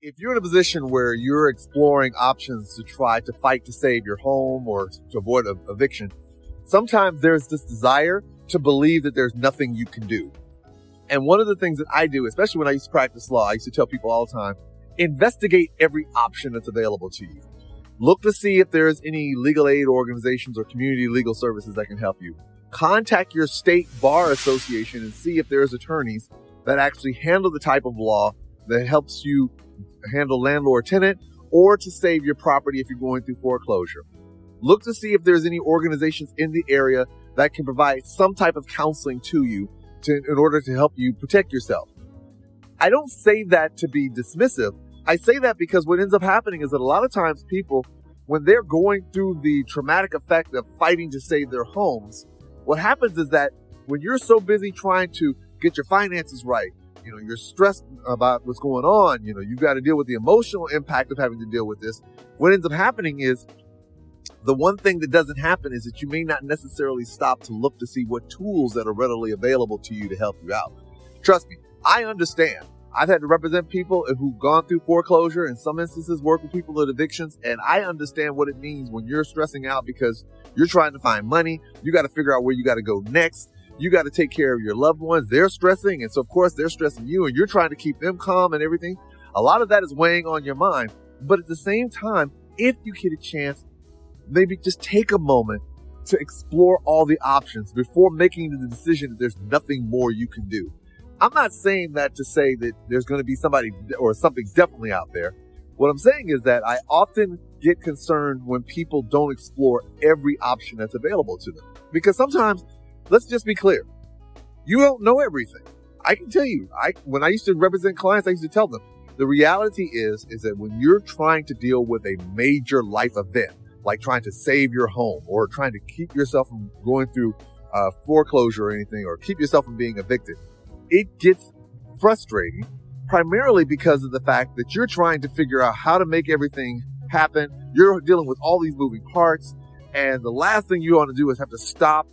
If you're in a position where you're exploring options to try to fight to save your home or to avoid eviction, sometimes there's this desire to believe that there's nothing you can do. And one of the things that I do, especially when I used to practice law, I used to tell people all the time, investigate every option that's available to you. Look to see if there's any legal aid organizations or community legal services that can help you. Contact your state bar association and see if there's attorneys that actually handle the type of law that helps you handle landlord-tenant or to save your property if you're going through foreclosure. Look to see if there's any organizations in the area that can provide some type of counseling to you in order to help you protect yourself. I don't say that to be dismissive. I say that because what ends up happening is that a lot of times people, when they're going through the traumatic effect of fighting to save their homes, what happens is that when you're so busy trying to get your finances right, you're stressed about what's going on, you've got to deal with the emotional impact of having to deal with this. What ends up happening is the one thing that doesn't happen is that you may not necessarily stop to look to see what tools that are readily available to you to help you out. Trust me, I understand. I've had to represent people who've gone through foreclosure, in some instances work with people at evictions, and I understand what it means when you're stressing out because you're trying to find money. You got to figure out where you got to go next. You got to take care of your loved ones. They're stressing, and so of course they're stressing you, and you're trying to keep them calm and everything. A lot of that is weighing on your mind. But at the same time, if you get a chance, maybe just take a moment to explore all the options before making the decision that there's nothing more you can do. I'm not saying that to say that there's going to be somebody or something definitely out there. What I'm saying is that I often get concerned when people don't explore every option that's available to them. Because sometimes, let's just be clear, you don't know everything. I can tell you, when I used to represent clients, I used to tell them, the reality is that when you're trying to deal with a major life event, like trying to save your home or trying to keep yourself from going through foreclosure or anything, or keep yourself from being evicted, it gets frustrating, primarily because of the fact that you're trying to figure out how to make everything happen. You're dealing with all these moving parts, and the last thing you want to do is have to stop,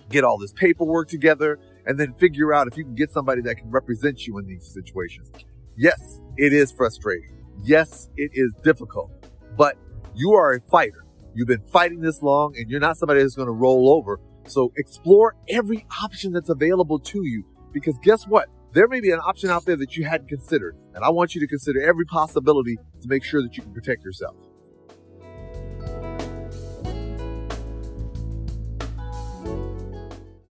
get all this paperwork together, and then figure out if you can get somebody that can represent you in these situations. Yes, it is frustrating. Yes, it is difficult, but you are a fighter. You've been fighting this long, and you're not somebody that's going to roll over. So explore every option that's available to you. Because guess what? There may be an option out there that you hadn't considered. And I want you to consider every possibility to make sure that you can protect yourself.